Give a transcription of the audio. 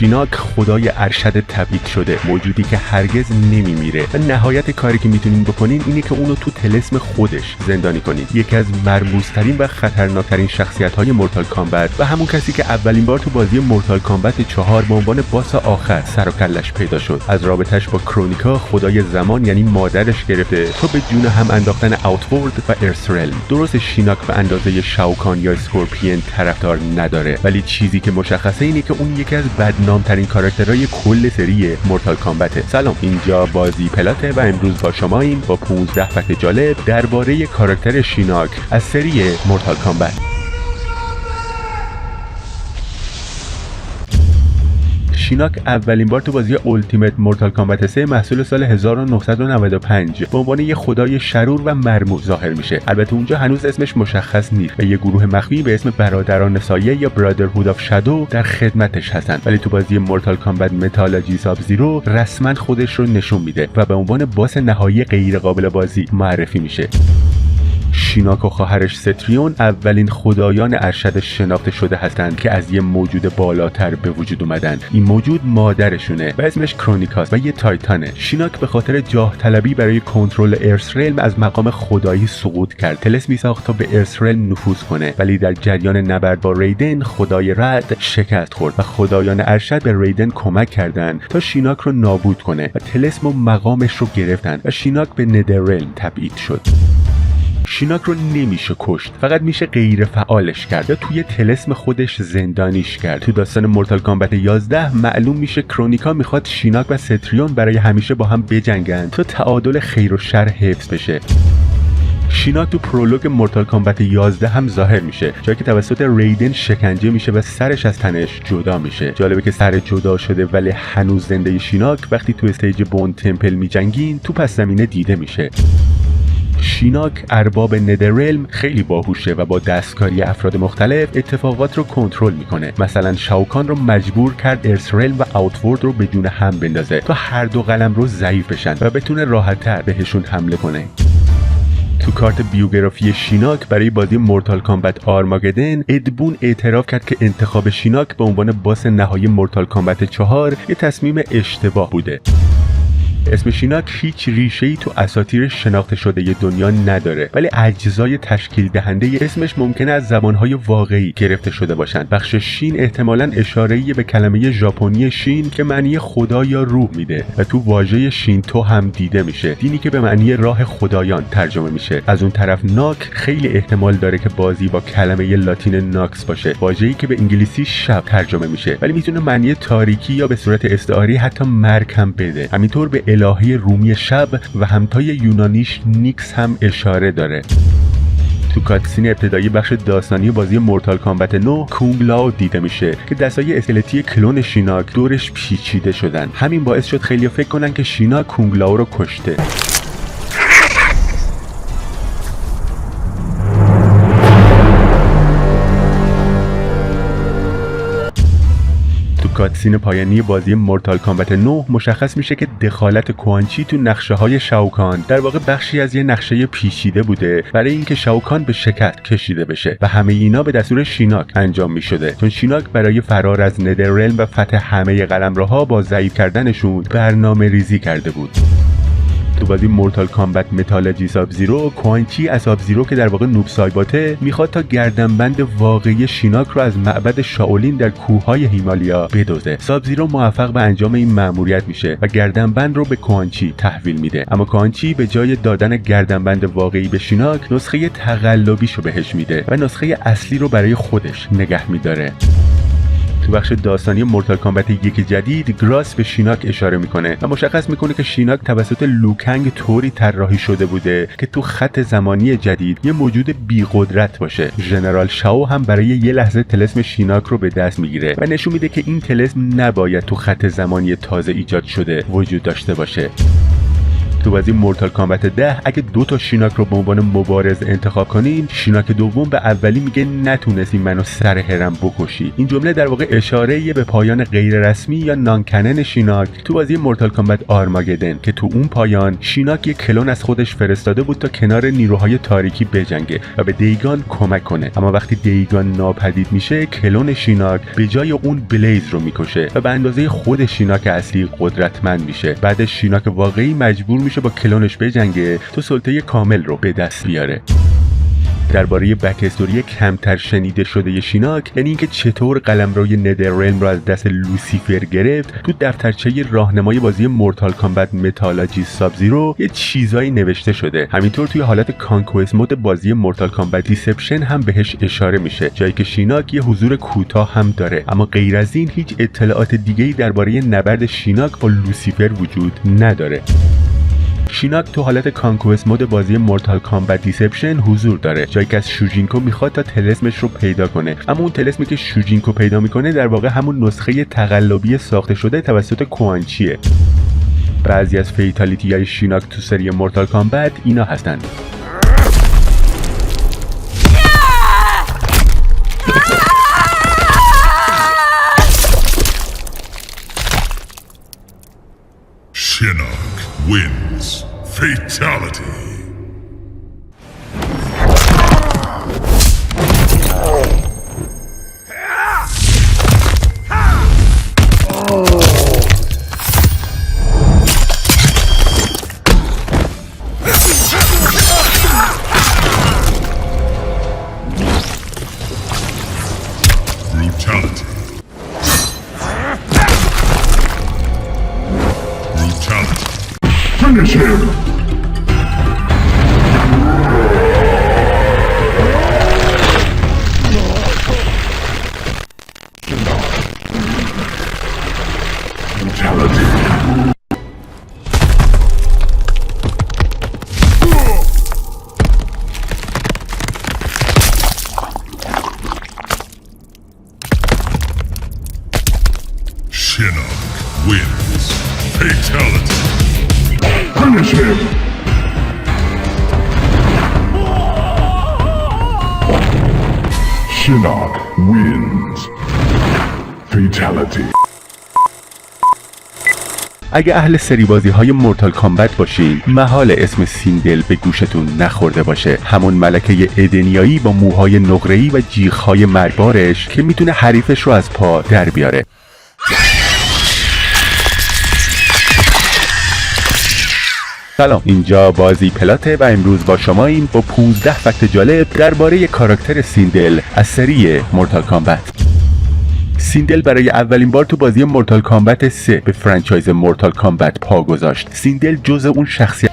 شیناک خدای ارشد تبعید شده، موجودی که هرگز نمیمیره و نهایت کاری که میتونین بکنین اینه که اونو تو طلسم خودش زندانی کنین. یکی از مرموزترین و خطرناکترین شخصیت‌های مورتال کامبت و همون کسی که اولین بار تو بازی مورتال کامبت 4 به عنوان باس آخر سر و کلش پیدا شد. از رابطش با کرونیکا خدای زمان یعنی مادرش گرفته تا به جون هم انداختن اوتورد و ارثرلم. درست شیناک به اندازه شاوکان یا اسکورپین طرفدار نداره، ولی چیزی که مشخصه اینه که اون یکی از بدنامترین کاراکترهای کل سری مورتال کامبته. سلام، اینجا بازی پلاته و امروز با شماییم با 15 فکت جالب درباره کاراکتر شیناک از سری مورتال کامبت. شیناک اولین بار تو بازی التیمت مورتال کامبت 3 محصول سال 1995 به عنوان یه خدای شرور و مرموز ظاهر میشه. البته اونجا هنوز اسمش مشخص نیست و یه گروه مخفی به اسم برادران سایه یا برادرهود آف شادو در خدمتش هستن، ولی تو بازی مورتال کامبت متالوجی ساب زیرو رسما خودش رو نشون میده و به عنوان باس نهایی غیر قابل بازی معرفی میشه. شیناک و خواهرش ستریون اولین خدایان ارشد شناخته شده هستند که از یه موجود بالاتر به وجود اومدن. این موجود مادرشونه و اسمش کرونیکاست و یه تایتانه. شیناک به خاطر جاه طلبی برای کنترل ارثرلم از مقام خدایی سقوط کرد. طلسمی ساخت تا به ارثرلم نفوذ کنه، ولی در جریان نبرد با ریدن خدای رعد شکست خورد و خدایان ارشد به ریدن کمک کردند تا شیناک رو نابود کنه و طلسم و مقامش رو گرفتن و شیناک به ندررلم تبعید شد. شیناک رو نمیشه کشت، فقط میشه غیر فعالش کرد یا توی طلسم خودش زندانیش کرد. تو داستان مورتال کامبت 11 معلوم میشه کرونیکا میخواد شیناک و ستریون برای همیشه با هم بجنگن تا تعادل خیر و شر حفظ بشه. شیناک تو پرولوگ مورتال کامبت 11 هم ظاهر میشه، جایی که توسط ریدن شکنجه میشه و سرش از تنش جدا میشه. جالبه که سر جدا شده ولی هنوز زنده شیناک وقتی تو استیج بون تمپل میجنگین تو پس زمینه دیده میشه. شیناک ارباب ندررلم خیلی باهوشه و با دستکاری افراد مختلف اتفاقات رو کنترل میکنه. مثلا شاوکان رو مجبور کرد ارثرلم و اوتورد رو به جون هم بندازه تا هر دو قلم رو ضعیف بشن و بتونه راحت‌تر بهشون حمله کنه. تو کارت بیوگرافی شیناک برای بازی مورتال کامبت آرماگدن، ادبون اعتراف کرد که انتخاب شیناک به عنوان باس نهایی مورتال کامبت 4 یه تصمیم اشتباه بوده. اسم شیناک هیچ ریشه‌ای تو اساطیر شناخته شده ی دنیا نداره، ولی اجزای تشکیل دهنده اسمش ممکنه از زبانهای واقعی گرفته شده باشن. بخش شین احتمالاً اشاره‌ای به کلمه ژاپنی شین که معنی خدا یا روح میده و تو واژه شینتو هم دیده میشه، دینی که به معنی راه خدایان ترجمه میشه. از اون طرف ناک خیلی احتمال داره که بازی با کلمه لاتین ناکس باشه، واژه‌ای که به انگلیسی شب ترجمه میشه، ولی میتونه معنی تاریکی یا به صورت استعاری حتی مرگ هم بده. همینطور به الهه رومی شب و همتای یونانیش نیکس هم اشاره داره. تو کاتسین ابتدایی بخش داستانی بازی مورتال کامبت 9 کونگ لاو دیده میشه که دستای اسکلتی کلون شیناک دورش پیچیده شدن. همین باعث شد خیلی فکر کنن که شیناک کونگ لاو رو کشته. کاتسین پایانی بازی مورتال کامبت 9 مشخص میشه که دخالت کوانچی تو نقشه های شاوکان در واقع بخشی از یه نقشه پیچیده بوده برای اینکه شاوکان به شکست کشیده بشه و همه اینا به دستور شیناک انجام میشده، چون شیناک برای فرار از ندررلم و فتح همه قلمروها با ضعیف کردنشون برنامه ریزی کرده بود. تو بازی مورتال کامبت متالوجی ساب زیرو، کوانچی از ساب زیرو که در واقع نوب سایباته میخواد تا گردنبند واقعی شیناک رو از معبد شاولین در کوههای هیمالیا بدزده. ساب زیرو موفق به انجام این مأموریت میشه و گردنبند رو به کوانچی تحویل میده، اما کوانچی به جای دادن گردنبند واقعی به شیناک نسخه تقلبیشو بهش میده و نسخه اصلی رو برای خودش نگه میداره. تو بخش داستانی مورتال کامبت 1 جدید، گراس به شیناک اشاره میکنه و مشخص میکنه که شیناک توسط لوکنگ طوری طراحی شده بوده که تو خط زمانی جدید یه موجود بی‌قدرت باشه. ژنرال شاو هم برای یه لحظه طلسم شیناک رو به دست میگیره و نشون میده که این طلسم نباید تو خط زمانی تازه ایجاد شده وجود داشته باشه. تو بازی مورتال کامبت 10 اگه 2 تا شیناک رو به عنوان مبارز انتخاب کنیم، شیناک دوم به اولی میگه نتونستی منو سر هرم بکشی. این جمله در واقع اشاره به پایان غیر رسمی یا نانکنن شیناک تو بازی مورتال کامبت آرماگدن که تو اون پایان شیناک یک کلون از خودش فرستاده بود تا کنار نیروهای تاریکی بجنگه و به دیگان کمک کنه، اما وقتی دیگان ناپدید میشه کلون شیناک به جای اون بلیز رو میکشه و به اندازه خود شیناک اصلی قدرتمند میشه. بعدش شیناک واقعی مجبور میشه با کلونش بجنگه تا سلطه کامل رو به دست بیاره. درباره بک استوری کمتر شنیده شده شیناک، یعنی اینکه چطور قلمروی ندررلم رو از دست لوسیفر گرفت، تو دفترچه راهنمای بازی مورتال کامبت متالوجی ساب زیرو یه چیزایی نوشته شده. همینطور توی حالت کانکوست مود بازی مورتال کامبت دیسپشن هم بهش اشاره میشه، جایی که شیناک یه حضور کوتاه هم داره، اما غیر از این هیچ اطلاعات دیگه‌ای درباره نبرد شیناک با لوسیفر وجود نداره. شیناک تو حالت کانکوست مود بازی مورتال کامبت دیسپشن حضور داره، جایی که از شوجینکو میخواد تا طلسمش رو پیدا کنه، اما اون طلسمی که شوجینکو پیدا میکنه در واقع همون نسخه تقلبی ساخته شده توسط کوانچیه. بعضی از فیتالیتی های شیناک تو سری مورتال کامبت اینا هستن: Shinnok wins. Fatality. Brutality. Finish him! Brutality. Shinnok wins. Fatality. Finish him! Shinnok wins. Fatality. اگه اهل سری بازی های مورتال کامبت باشین، محال اسم سیندل به گوشتون نخورده باشه. همون ملکه ادنیایی با موهای نقره‌ای و جیغ‌های مرگبارش که میتونه حریفش رو از پا در بیاره. سلام، اینجا بازی پلاته و امروز با شما این با 15 فکت جالب درباره کاراکتر سیندل از سری مورتال کامبت. سیندل برای اولین بار تو بازی مورتال کامبت 3 به فرانچایز مورتال کامبت پا گذاشت. سیندل جزء اون شخصیت